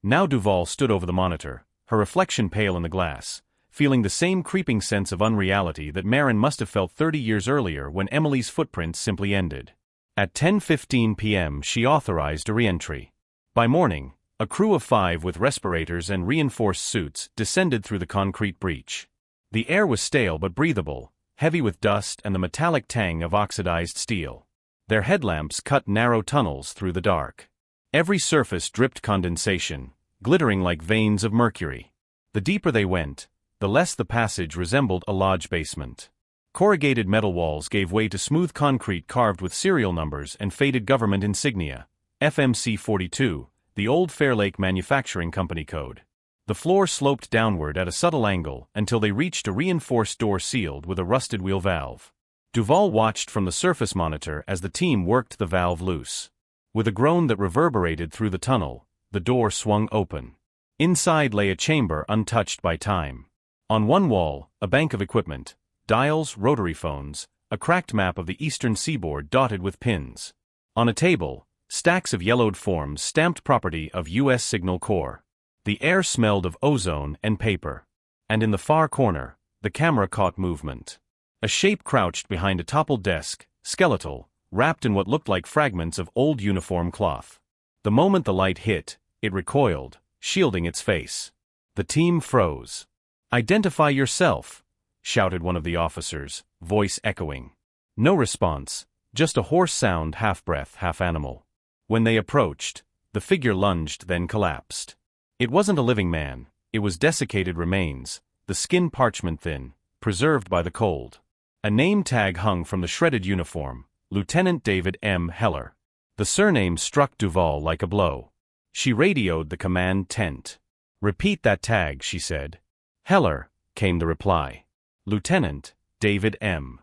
Now Duvall stood over the monitor, her reflection pale in the glass, feeling the same creeping sense of unreality that Marin must have felt 30 years earlier when Emily's footprints simply ended. At 10:15 p.m. she authorized a re-entry. By morning, a crew of 5 with respirators and reinforced suits descended through the concrete breach. The air was stale but breathable, heavy with dust and the metallic tang of oxidized steel. Their headlamps cut narrow tunnels through the dark. Every surface dripped condensation, glittering like veins of mercury. The deeper they went, the less the passage resembled a lodge basement. Corrugated metal walls gave way to smooth concrete carved with serial numbers and faded government insignia, FMC 42, the old Fairlake Manufacturing Company code. The floor sloped downward at a subtle angle until they reached a reinforced door sealed with a rusted wheel valve. Duvall watched from the surface monitor as the team worked the valve loose. With a groan that reverberated through the tunnel, the door swung open. Inside lay a chamber untouched by time. On one wall, a bank of equipment, dials, rotary phones, a cracked map of the eastern seaboard dotted with pins. On a table, stacks of yellowed forms stamped property of U.S. Signal Corps. The air smelled of ozone and paper. And in the far corner, the camera caught movement. A shape crouched behind a toppled desk, skeletal, wrapped in what looked like fragments of old uniform cloth. The moment the light hit, it recoiled, shielding its face. The team froze. "Identify yourself," shouted one of the officers, voice echoing. No response, just a hoarse sound, half breath, half animal. When they approached, the figure lunged, then collapsed. It wasn't a living man, it was desiccated remains, the skin parchment thin, preserved by the cold. A name tag hung from the shredded uniform, Lieutenant David M. Heller. The surname struck Duvall like a blow. She radioed the command tent. "Repeat that tag," she said. "Heller," came the reply. "Lieutenant David M."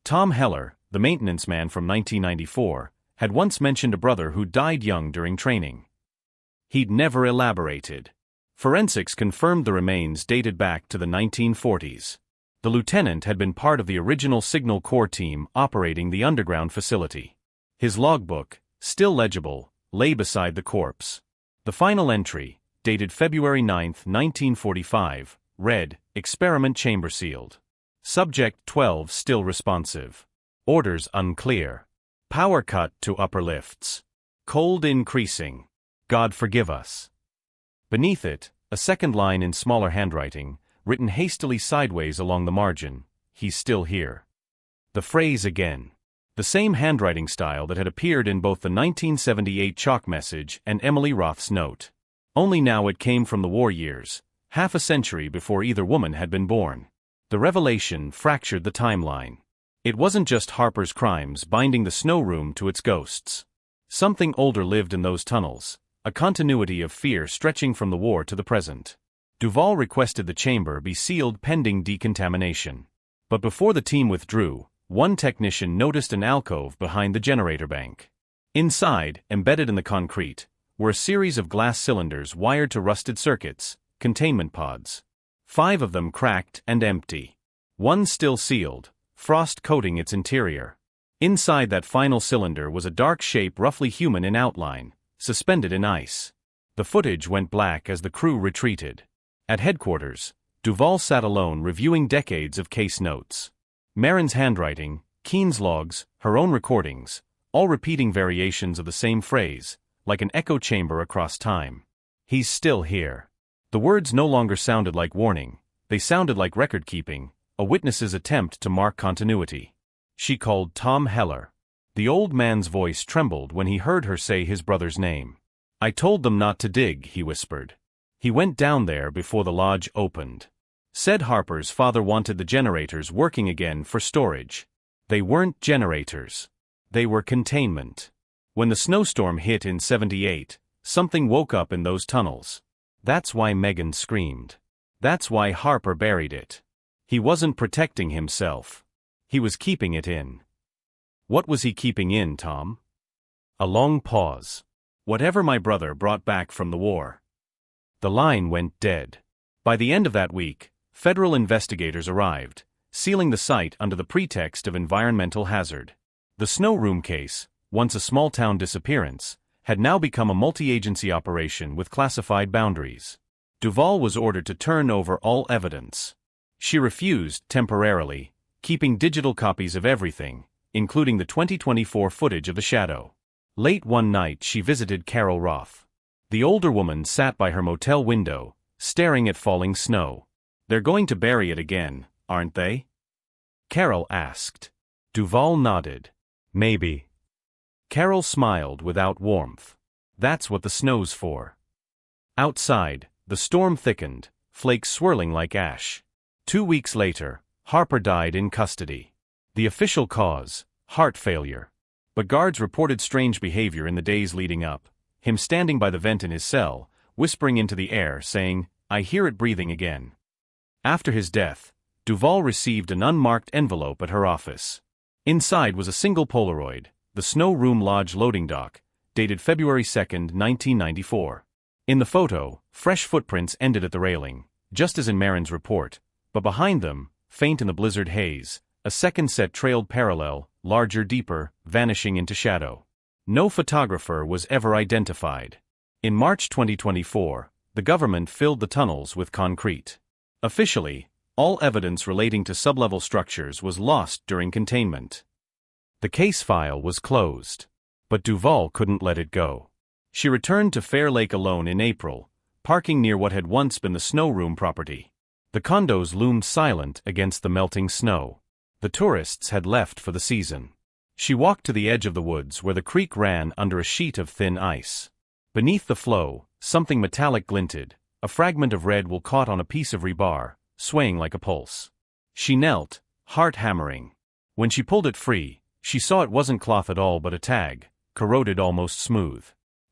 Tom Heller, the maintenance man from 1994, had once mentioned a brother who died young during training. He'd never elaborated. Forensics confirmed the remains dated back to the 1940s. The lieutenant had been part of the original Signal Corps team operating the underground facility. His logbook, still legible, lay beside the corpse. The final entry, dated February 9, 1945, read, "Experiment chamber sealed. Subject 12 still responsive. Orders unclear. Power cut to upper lifts. Cold increasing. God forgive us." Beneath it, a second line in smaller handwriting, written hastily sideways along the margin, "He's still here." The phrase again. The same handwriting style that had appeared in both the 1978 chalk message and Emily Roth's note. Only now it came from the war years, half a century before either woman had been born. The revelation fractured the timeline. It wasn't just Harper's crimes binding the snow room to its ghosts. Something older lived in those tunnels, a continuity of fear stretching from the war to the present. Duvall requested the chamber be sealed pending decontamination. But before the team withdrew, one technician noticed an alcove behind the generator bank. Inside, embedded in the concrete, were a series of glass cylinders wired to rusted circuits, containment pods. 5 of them cracked and empty. One still sealed, frost coating its interior. Inside that final cylinder was a dark shape roughly human in outline, suspended in ice. The footage went black as the crew retreated. At headquarters, Duvall sat alone reviewing decades of case notes. Marin's handwriting, Keene's logs, her own recordings, all repeating variations of the same phrase, like an echo chamber across time. "He's still here." The words no longer sounded like warning, they sounded like record-keeping, a witness's attempt to mark continuity. She called Tom Heller. The old man's voice trembled when he heard her say his brother's name. "I told them not to dig," he whispered. "He went down there before the lodge opened. Said Harper's father wanted the generators working again for storage. They weren't generators. They were containment. When the snowstorm hit in '78, something woke up in those tunnels. That's why Megan screamed. That's why Harper buried it. He wasn't protecting himself. He was keeping it in." "What was he keeping in, Tom?" A long pause. "Whatever my brother brought back from the war." The line went dead. By the end of that week, federal investigators arrived, sealing the site under the pretext of environmental hazard. The snow room case, once a small-town disappearance, had now become a multi-agency operation with classified boundaries. Duvall was ordered to turn over all evidence. She refused temporarily, keeping digital copies of everything, including the 2024 footage of the shadow. Late one night she visited Carol Roth. The older woman sat by her motel window, staring at falling snow. "They're going to bury it again, aren't they?" Carol asked. Duvall nodded. "Maybe." Carol smiled without warmth. "That's what the snow's for." Outside, the storm thickened, flakes swirling like ash. 2 weeks later, Harper died in custody. The official cause, heart failure. But guards reported strange behavior in the days leading up, him standing by the vent in his cell, whispering into the air, saying, "I hear it breathing again." After his death, Duvall received an unmarked envelope at her office. Inside was a single Polaroid, the Snow Room Lodge loading dock, dated February 2, 1994. In the photo, fresh footprints ended at the railing, just as in Marin's report, but behind them, faint in the blizzard haze, a second set trailed parallel, larger, deeper, vanishing into shadow. No photographer was ever identified. In March 2024, the government filled the tunnels with concrete. Officially, all evidence relating to sublevel structures was lost during containment. The case file was closed. But Duvall couldn't let it go. She returned to Fairlake alone in April, parking near what had once been the snow room property. The condos loomed silent against the melting snow. The tourists had left for the season. She walked to the edge of the woods where the creek ran under a sheet of thin ice. Beneath the flow, something metallic glinted, a fragment of red wool caught on a piece of rebar, swaying like a pulse. She knelt, heart hammering. When she pulled it free, she saw it wasn't cloth at all but a tag, corroded almost smooth.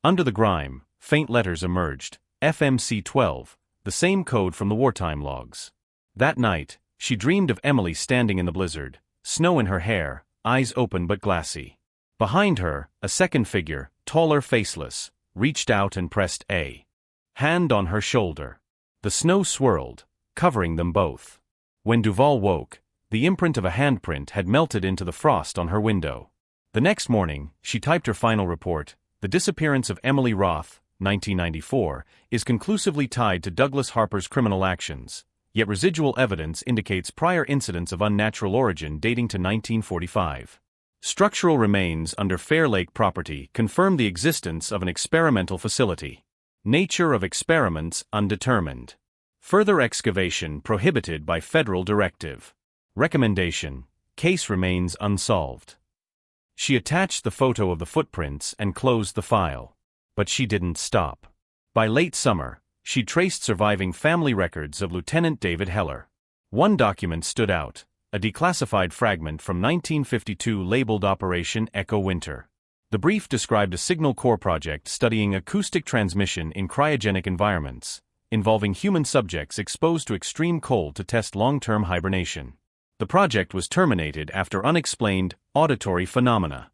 Under the grime, faint letters emerged, FMC-12, the same code from the wartime logs. That night, she dreamed of Emily standing in the blizzard, snow in her hair, eyes open but glassy. Behind her, a second figure, taller, faceless, reached out and pressed a hand on her shoulder. The snow swirled, covering them both. When Duvall woke, the imprint of a handprint had melted into the frost on her window. The next morning, she typed her final report. The disappearance of Emily Roth, 1994, is conclusively tied to Douglas Harper's criminal actions, yet residual evidence indicates prior incidents of unnatural origin dating to 1945. Structural remains under Fairlake property confirm the existence of an experimental facility. Nature of experiments undetermined. Further excavation prohibited by federal directive. Recommendation: case remains unsolved. She attached the photo of the footprints and closed the file. But she didn't stop. By late summer, she traced surviving family records of Lieutenant David Heller. One document stood out, a declassified fragment from 1952 labeled Operation Echo Winter. The brief described a Signal Corps project studying acoustic transmission in cryogenic environments, involving human subjects exposed to extreme cold to test long-term hibernation. The project was terminated after unexplained auditory phenomena.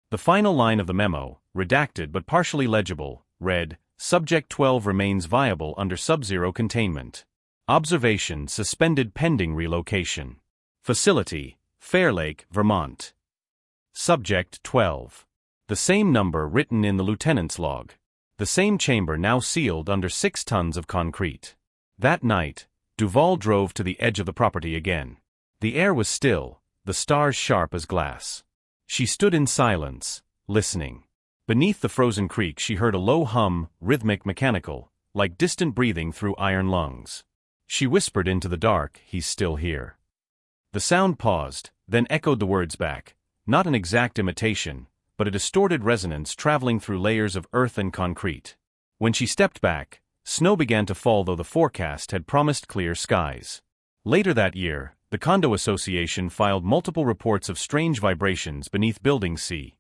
The final line of the memo, redacted but partially legible, read, Subject 12 remains viable under sub-zero containment. Observation suspended pending relocation. Facility, Fairlake, Vermont. Subject 12. The same number written in the lieutenant's log. The same chamber now sealed under 6 tons of concrete. That night, Duvall drove to the edge of the property again. The air was still, the stars sharp as glass. She stood in silence, listening. Beneath the frozen creek she heard a low hum, rhythmic, mechanical, like distant breathing through iron lungs. She whispered into the dark, "He's still here." The sound paused, then echoed the words back, not an exact imitation, but a distorted resonance traveling through layers of earth and concrete. When she stepped back, snow began to fall, though the forecast had promised clear skies. Later that year, the Condo Association filed multiple reports of strange vibrations beneath Building C.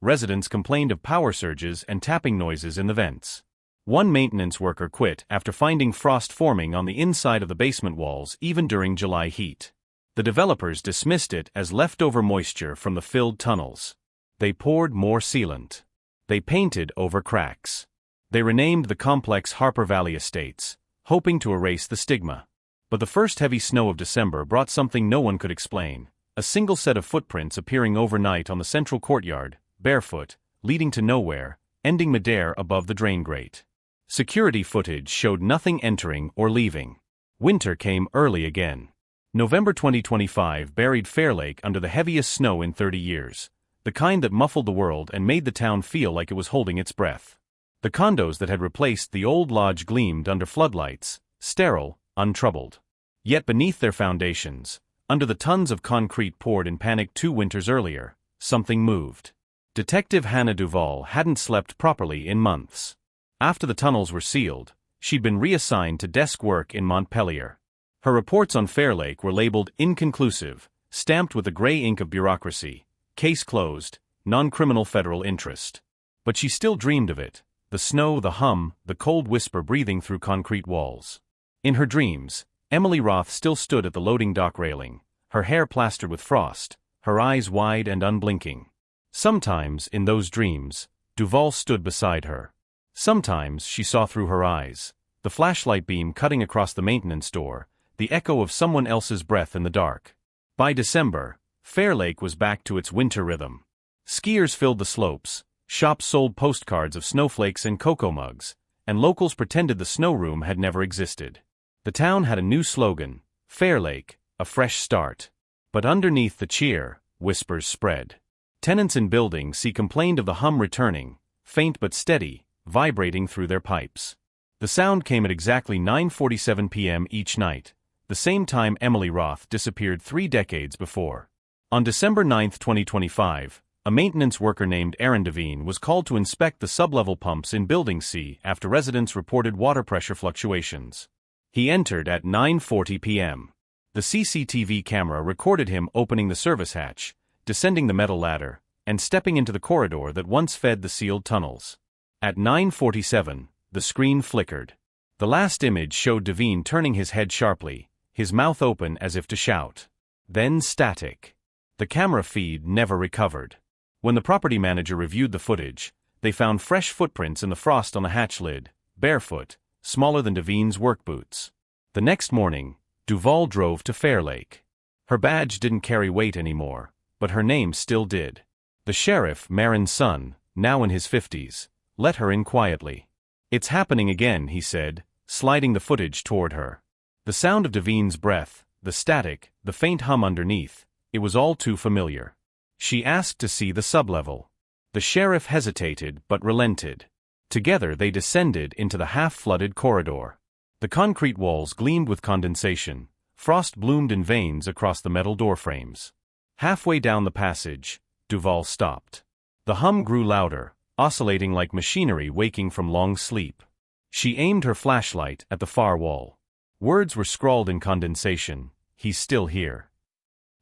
Residents complained of power surges and tapping noises in the vents. One maintenance worker quit after finding frost forming on the inside of the basement walls even during July heat. The developers dismissed it as leftover moisture from the filled tunnels. They poured more sealant. They painted over cracks. They renamed the complex Harper Valley Estates, hoping to erase the stigma. But the first heavy snow of December brought something no one could explain, a single set of footprints appearing overnight on the central courtyard, barefoot, leading to nowhere, ending midair above the drain grate. Security footage showed nothing entering or leaving. Winter came early again. November 2025 buried Fairlake under the heaviest snow in 30 years, the kind that muffled the world and made the town feel like it was holding its breath. The condos that had replaced the old lodge gleamed under floodlights, sterile, untroubled. Yet beneath their foundations, under the tons of concrete poured in panic 2 winters earlier, something moved. Detective Hannah Duvall hadn't slept properly in months. After the tunnels were sealed, she'd been reassigned to desk work in Montpelier. Her reports on Fairlake were labeled inconclusive, stamped with the gray ink of bureaucracy, case closed, non-criminal federal interest. But she still dreamed of it, the snow, the hum, the cold whisper breathing through concrete walls. In her dreams, Emily Roth still stood at the loading dock railing, her hair plastered with frost, her eyes wide and unblinking. Sometimes, in those dreams, Duvall stood beside her. Sometimes she saw through her eyes, the flashlight beam cutting across the maintenance door, the echo of someone else's breath in the dark. By December, Fairlake was back to its winter rhythm. Skiers filled the slopes, shops sold postcards of snowflakes and cocoa mugs, and locals pretended the snow room had never existed. The town had a new slogan, Fairlake, a fresh start. But underneath the cheer, whispers spread. Tenants in Building C complained of the hum returning, faint but steady, vibrating through their pipes. The sound came at exactly 9:47 p.m. each night, the same time Emily Roth disappeared 3 decades before. On December 9, 2025, a maintenance worker named Aaron Devine was called to inspect the sublevel pumps in Building C after residents reported water pressure fluctuations. He entered at 9:40 p.m. The CCTV camera recorded him opening the service hatch, descending the metal ladder, and stepping into the corridor that once fed the sealed tunnels. At 9:47, the screen flickered. The last image showed Devine turning his head sharply, his mouth open as if to shout. Then static. The camera feed never recovered. When the property manager reviewed the footage, they found fresh footprints in the frost on the hatch lid, barefoot, smaller than Devine's work boots. The next morning, Duvall drove to Fairlake. Her badge didn't carry weight anymore, but her name still did. The sheriff, Marin's son, now in his 50s, let her in quietly. "It's happening again," he said, sliding the footage toward her. The sound of Devine's breath, the static, the faint hum underneath, it was all too familiar. She asked to see the sublevel. The sheriff hesitated but relented. Together they descended into the half-flooded corridor. The concrete walls gleamed with condensation, frost bloomed in veins across the metal doorframes. Halfway down the passage, Duvall stopped. The hum grew louder, oscillating like machinery waking from long sleep. She aimed her flashlight at the far wall. Words were scrawled in condensation, "He's still here."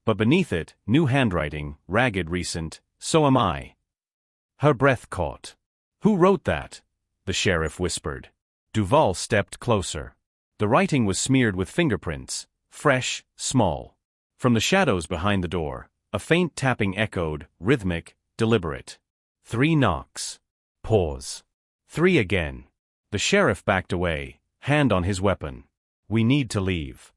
But beneath it, new handwriting, ragged, recent, "So am I." Her breath caught. "Who wrote that?" the sheriff whispered. Duvall stepped closer. The writing was smeared with fingerprints, fresh, small. From the shadows behind the door, a faint tapping echoed, rhythmic, deliberate. 3 knocks. Pause. 3 again. The sheriff backed away, hand on his weapon. "We need to leave."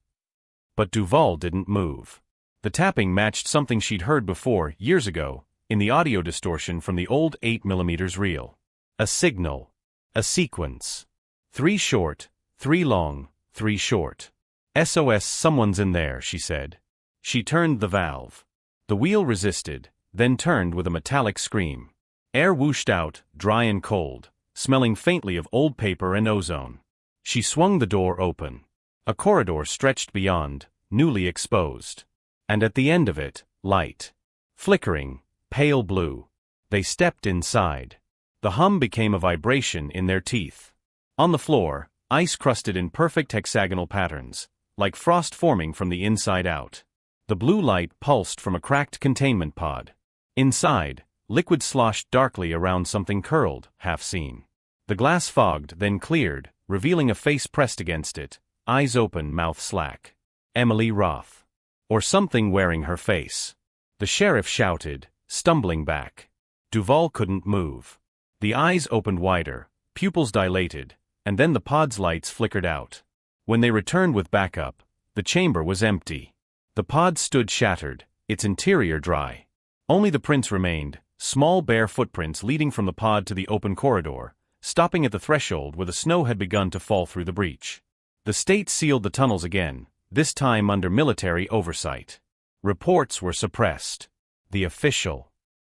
But Duvall didn't move. The tapping matched something she'd heard before, years ago, in the audio distortion from the old 8mm reel. A signal. A sequence. 3 short, 3 long, 3 short. "SOS, someone's in there," she said. She turned the valve. The wheel resisted, then turned with a metallic scream. Air whooshed out, dry and cold, smelling faintly of old paper and ozone. She swung the door open. A corridor stretched beyond, newly exposed. And at the end of it, light. Flickering, pale blue. They stepped inside. The hum became a vibration in their teeth. On the floor, ice crusted in perfect hexagonal patterns, like frost forming from the inside out. The blue light pulsed from a cracked containment pod. Inside, liquid sloshed darkly around something curled, half seen. The glass fogged, then cleared, revealing a face pressed against it, eyes open, mouth slack. Emily Roth. Or something wearing her face. The sheriff shouted, stumbling back. Duvall couldn't move. The eyes opened wider, pupils dilated, and then the pod's lights flickered out. When they returned with backup, the chamber was empty. The pod stood shattered, its interior dry. Only the prints remained, small bare footprints leading from the pod to the open corridor, stopping at the threshold where the snow had begun to fall through the breach. The state sealed the tunnels again, this time under military oversight. Reports were suppressed. The official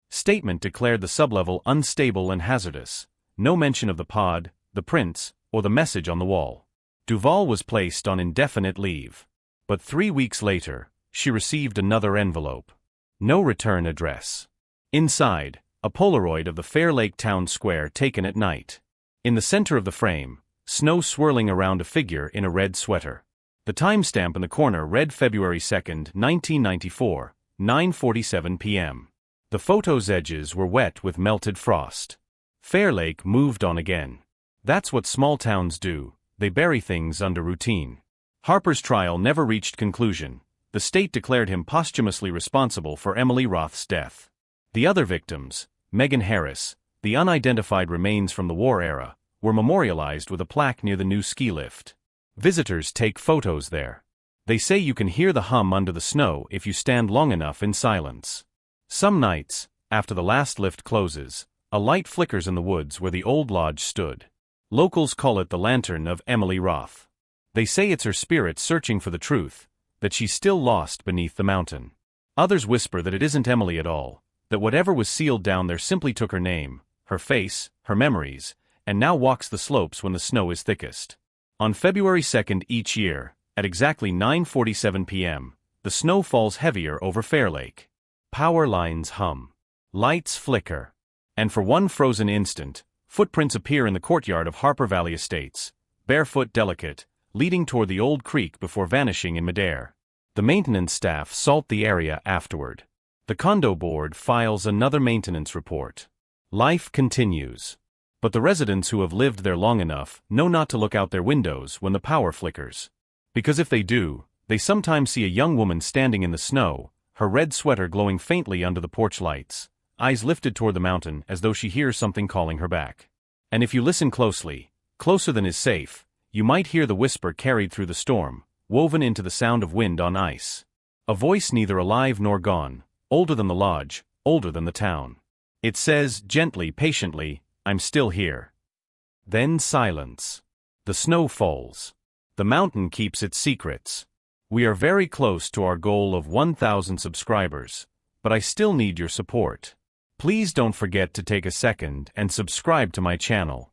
statement declared the sublevel unstable and hazardous. No mention of the pod, the prints, or the message on the wall. Duvall was placed on indefinite leave. But 3 weeks later, she received another envelope. No return address. Inside, a Polaroid of the Fairlake town square taken at night. In the center of the frame, snow swirling around a figure in a red sweater. The timestamp in the corner read February 2, 1994, 9:47 p.m. The photo's edges were wet with melted frost. Fairlake moved on again. That's what small towns do, they bury things under routine. Harper's trial never reached conclusion. The state declared him posthumously responsible for Emily Roth's death. The other victims, Megan Harris, the unidentified remains from the war era, were memorialized with a plaque near the new ski lift. Visitors take photos there. They say you can hear the hum under the snow if you stand long enough in silence. Some nights, after the last lift closes, a light flickers in the woods where the old lodge stood. Locals call it the lantern of Emily Roth. They say it's her spirit searching for the truth, that she's still lost beneath the mountain. Others whisper that it isn't Emily at all, that whatever was sealed down there simply took her name, her face, her memories, and now walks the slopes when the snow is thickest. On February 2nd each year, at exactly 9:47 p.m., the snow falls heavier over Fairlake. Power lines hum. Lights flicker. And for one frozen instant, footprints appear in the courtyard of Harper Valley Estates, barefoot, delicate, leading toward the old creek before vanishing in midair. The maintenance staff salt the area afterward. The condo board files another maintenance report. Life continues. But the residents who have lived there long enough know not to look out their windows when the power flickers. Because if they do, they sometimes see a young woman standing in the snow, her red sweater glowing faintly under the porch lights, eyes lifted toward the mountain as though she hears something calling her back. And if you listen closely, closer than is safe, you might hear the whisper carried through the storm, woven into the sound of wind on ice. A voice neither alive nor gone, older than the lodge, older than the town. It says, gently, patiently, "I'm still here." Then silence. The snow falls. The mountain keeps its secrets. We are very close to our goal of 1,000 subscribers, but I still need your support. Please don't forget to take a second and subscribe to my channel.